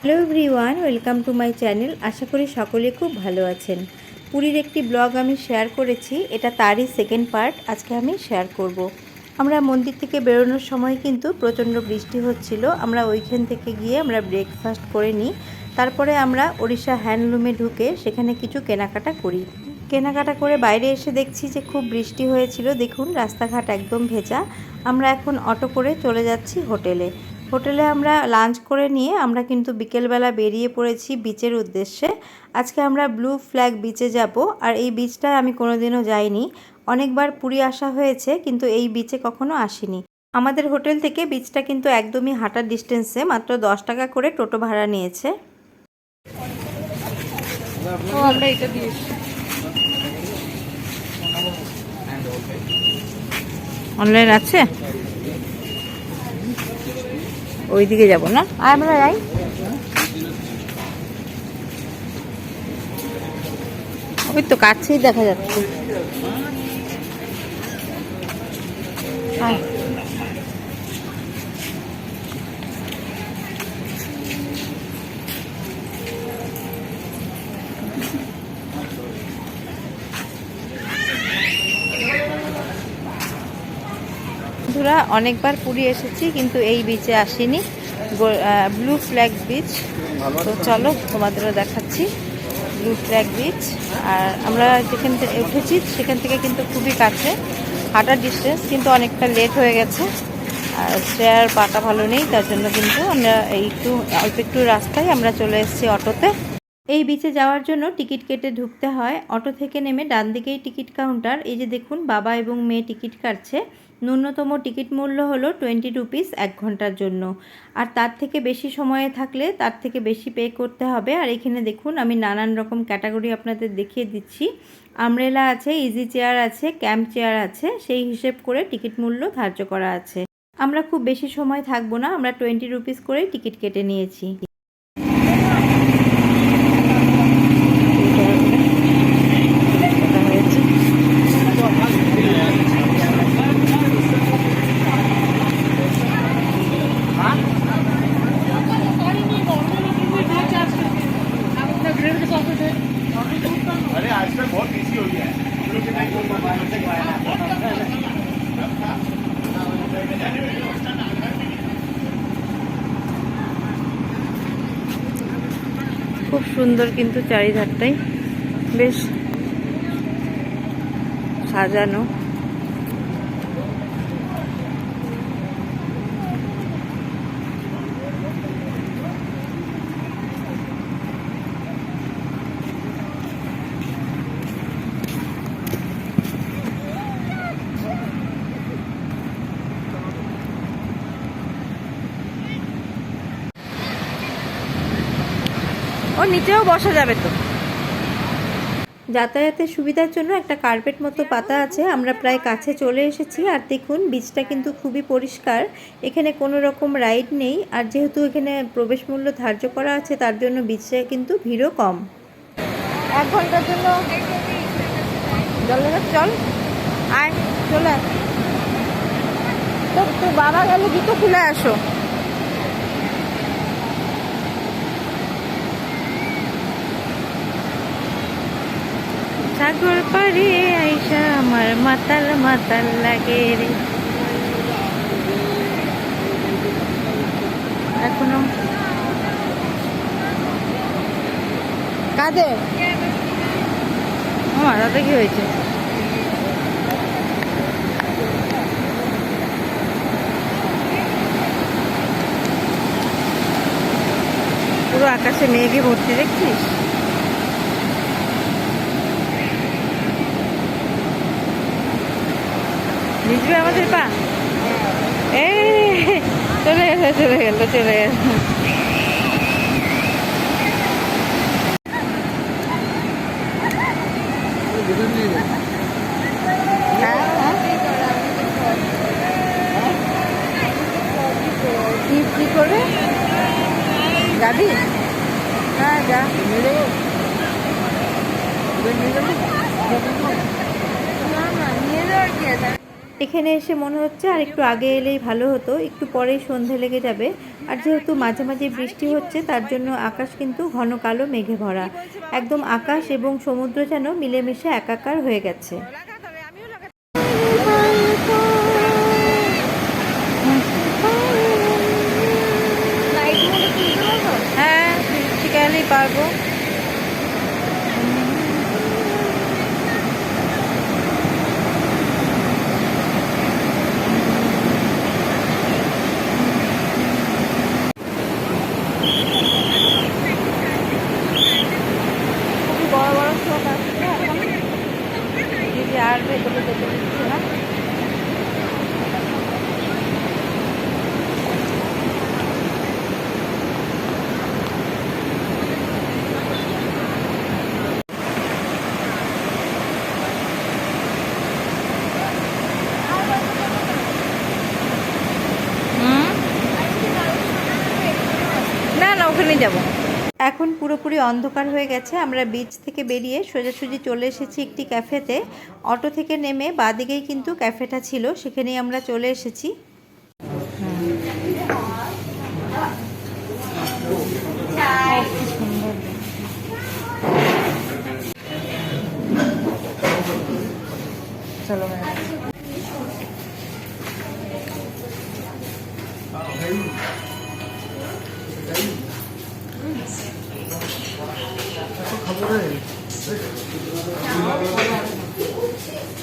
Hello everyone, welcome to my channel. আশা করি সকলে খুব ভালো আছেন। পুরীর একটি ব্লগ আমি শেয়ার করেছি, এটা তারই সেকেন্ড পার্ট আজকে আমি শেয়ার করব। আমরা মন্দির থেকে বেরোনোর সময় কিন্তু প্রচণ্ড বৃষ্টি হচ্ছিল। আমরা ওইখান থেকে গিয়ে আমরা ব্রেকফাস্ট করে নিই, তারপরে আমরা ওড়িশা হ্যান্ডলুমে ঢুকে সেখানে কিছু কেনাকাটা করি। কেনাকাটা করে বাইরে এসে দেখছি যে খুব বৃষ্টি হয়েছিল। দেখুন রাস্তাঘাট একদম ভেজা। আমরা এখন অটো করে চলে যাচ্ছি হোটেলে। আমরা লাঞ্চ করে নিয়ে আমরা কিন্তু বিকেলবেলা বেরিয়ে পড়েছি বিচের উদ্দেশ্যে। আজকে আমরা ব্লু ফ্ল্যাগ বিচে যাব। আর এই বিচটায় আমি কোনোদিনও যাইনি। অনেকবার পুরী আসা হয়েছে, কিন্তু এই বিচে কখনো আসিনি। আমাদের হোটেল থেকে বিচটা কিন্তু একদমই হাঁটার ডিস্টেন্সে, মাত্র 10 টাকা করে টোটো ভাড়া নিয়েছে। আমরা এটা দিয়েছি। অনলাইন আছে, ওইদিকে যাব না, আর আমরা যাই। ওই তো কাছেই দেখা যাচ্ছে। বন্ধুরা, অনেকবার পুরী এসেছি কিন্তু এই বিচে আসিনি, ব্লু ফ্ল্যাগ বিচ। তো চলো তোমাদেরও দেখাচ্ছি ব্লু ফ্ল্যাগ বিচ। আর আমরা যেখান থেকে উঠেছি সেখান থেকে কিন্তু খুবই কাছে, হাঁটার ডিস্টেন্স, কিন্তু অনেকটা লেট হয়ে গেছে। আর চেয়ার পাটা ভালো নেই, তার জন্য কিন্তু আমরা অল্প একটু রাস্তায় আমরা চলে এসেছি অটোতে। এই বিচে যাওয়ার জন্য টিকিট কেটে ঢুকতে হয়। অটো থেকে নেমে ডান দিকেই টিকিট কাউন্টার। এই যে দেখুন, বাবা এবং মেয়ে টিকিট কাটছে। ন্যূনতম টিকিট মূল্য হলো 20 রুপিস 1 ঘন্টার জন্য। আর তার থেকে বেশি সময়ে থাকলে তার থেকে বেশি পে করতে হবে। আর এখানে দেখুন, আমি নানান রকম ক্যাটাগরি আপনাদের দেখিয়ে দিচ্ছি। আমব্রেলা আছে, ইজি চেয়ার আছে, ক্যাম্প চেয়ার আছে, সেই হিসেব করে টিকিট মূল্য ধার্য করা আছে। আমরা খুব বেশি সময় থাকবো না, আমরা 20 রুপিস করেই টিকিট কেটে নিয়েছি। अरे आजकल बहुत बिजी हो गया है। খুব সুন্দর, কিন্তু চারিধারটাই বেশ সাজানো। ও নিচেও বসা যাবে তো। যাতায়াতের সুবিধার জন্য একটা কার্পেট মতো পাতা আছে। আমরা প্রায় কাছে চলে এসেছি। আর দেখুন, বিচটা কিন্তু খুবই পরিষ্কার, এখানে কোনো রকম রাইড নেই। আর যেহেতু এখানে প্রবেশ মূল্য ধার্য করা আছে, তার জন্য বিচে কিন্তু ভিড়ও কম। 1 ঘন্টার জন্য চল, আয়, চলে আয়। তো বাবা গেলে জুতো খুলে আসো। সাগর পাড়ে আইসা আমার মাতাল মাতাল লাগে রে। এখনো কাদের আমার দাদা কি হয়েছে? পুরো আকাশে মেঘে ভর্তি, দেখছিস? ভিজবে আমাদের পা। চলে গেল। কি করবে? যাবি? হ্যাঁ, যা। নিয়ে যাবো, নিয়ে যাবো। নিয়ে যাওয়ার কি আছে? এখানে এসে মনে হচ্ছে আর একটু আগে এলেই ভালো হতো, একটু পরেই সন্ধে লেগে যাবে। আর যেহেতু মাঝে মাঝে বৃষ্টি হচ্ছে তার জন্য আকাশ কিন্তু ঘন কালো মেঘে ভরা, একদম আকাশ এবং সমুদ্র যেন মিলেমিশে একাকার হয়ে গেছে। হ্যাঁ, বৃষ্টি গেলেই পারবো। বড় বড় শোক আসছে এখন, দিদি আর ভেতরে যেতে দিচ্ছে না। না না, ওখানে যাব। এখন পুরোপুরি অন্ধকার হয়ে গেছে। আমরা বিচ থেকে বেরিয়ে সোজাসুজি চলে এসেছি একটি ক্যাফেতে। অটো থেকে নেমে বাদিকেই কিন্তু ক্যাফেটা ছিল, সেখানেই আমরা চলে এসেছি। চলো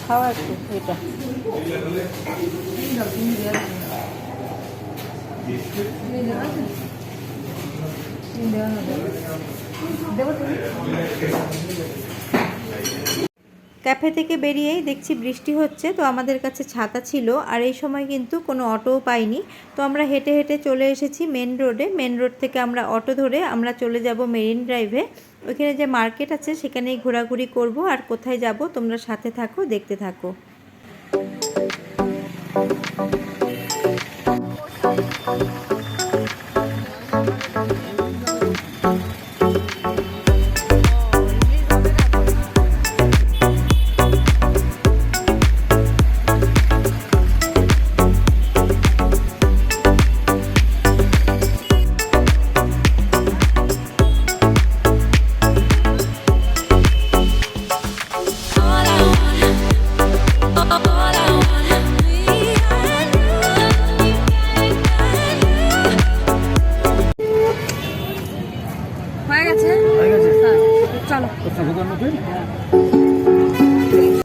খাওয়া একটু এটা। ক্যাফে থেকে বেরিয়েই দেখছি বৃষ্টি হচ্ছে, তো আমাদের কাছে ছাতা ছিল আর এই সময় কিন্তু কোনো অটোও পাইনি। তো আমরা হেঁটে হেঁটে চলে এসেছি মেন রোডে। মেন রোড থেকে আমরা অটো ধরে আমরা চলে যাব মেরিন ড্রাইভে। ওইখানে যে মার্কেট আছে সেখানেই ঘোরাঘুরি করব। আর কোথায় যাব তোমরা সাথে থাকো, দেখতে থাকো।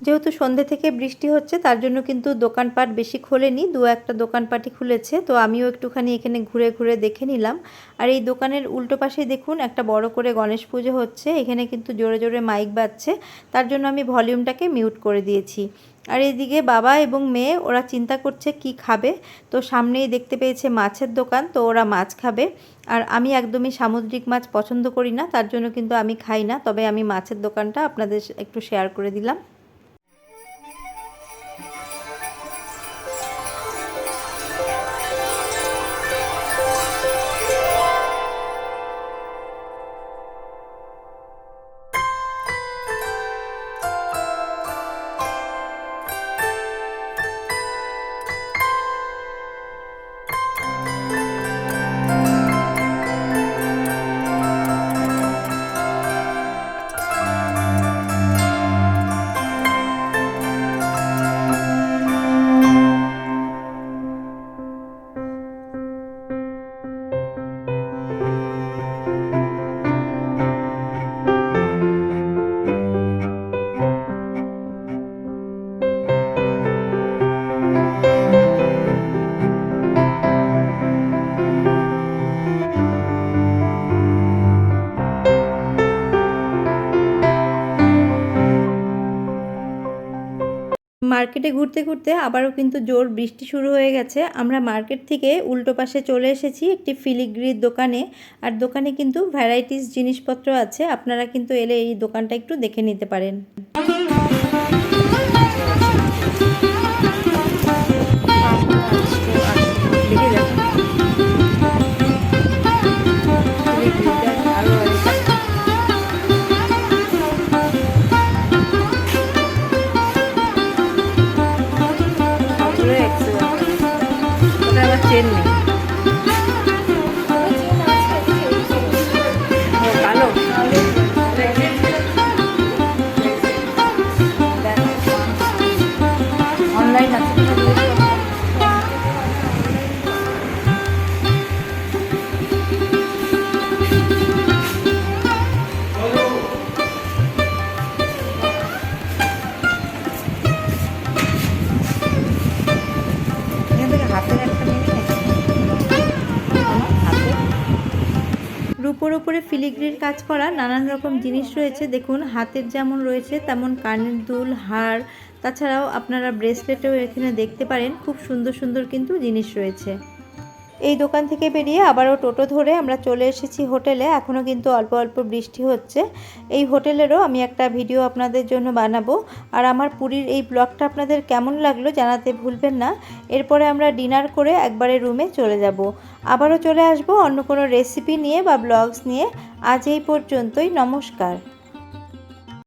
যেহেতু সন্ধ্যে থেকে বৃষ্টি হচ্ছে তার জন্য কিন্তু দোকানপাট বেশি খোলেনি, দু একটা দোকানপাটই খুলেছে। তো আমিও একটুখানি এখানে ঘুরে ঘুরে দেখে নিলাম। আর এই দোকানের উল্টো পাশে দেখুন একটা বড় করে গণেশ পুজো হচ্ছে। এখানে কিন্তু জোরে জোরে মাইক বাজছে, তার জন্য আমি ভলিউমটাকে মিউট করে দিয়েছি। আর এইদিকে বাবা এবং মেয়ে ওরা চিন্তা করছে কি খাবে। তো সামনেই দেখতে পেয়েছে মাছের দোকান, তো ওরা মাছ খাবে। আর আমি একদমই সামুদ্রিক মাছ পছন্দ করি না, তার জন্য কিন্তু আমি খাই না। তবে আমি মাছের দোকানটা আপনাদের একটু শেয়ার করে দিলাম। মার্কেটে ঘুরতে ঘুরতে আবারও কিন্তু জোর বৃষ্টি শুরু হয়ে গেছে। আমরা মার্কেট থেকে উল্টো পাশে চলে এসেছি একটি ফিলিগ্রির দোকানে। আর দোকানে কিন্তু ভ্যারাইটিস জিনিসপত্র আছে, আপনারা কিন্তু এলে এই দোকানটা একটু দেখে নিতে পারেন। রূপোর উপরে ফিলিগ্রির কাজ করা নানান রকম জিনিস রয়েছে। দেখুন হাতের যেমন রয়েছে তেমন কানের দুল, হার, তাছাড়াও আপনারা ব্রেসলেটও এখানে দেখতে পারেন। খুব সুন্দর সুন্দর কিন্তু জিনিস রয়েছে। এই দোকান থেকে বেরিয়ে আবারও টোটো ধরে আমরা চলে এসেছি হোটেলে। এখনও কিন্তু অল্প অল্প বৃষ্টি হচ্ছে। এই হোটেলেরও আমি একটা ভিডিও আপনাদের জন্য বানাবো। আর আমার পুরীর এই ব্লগটা আপনাদের কেমন লাগলো জানাতে ভুলবেন না। এরপরে আমরা ডিনার করে একবারে রুমে চলে যাব। আবারও চলে আসবো অন্য কোনো রেসিপি নিয়ে বা ব্লগস নিয়ে। আজ এই পর্যন্তই, নমস্কার।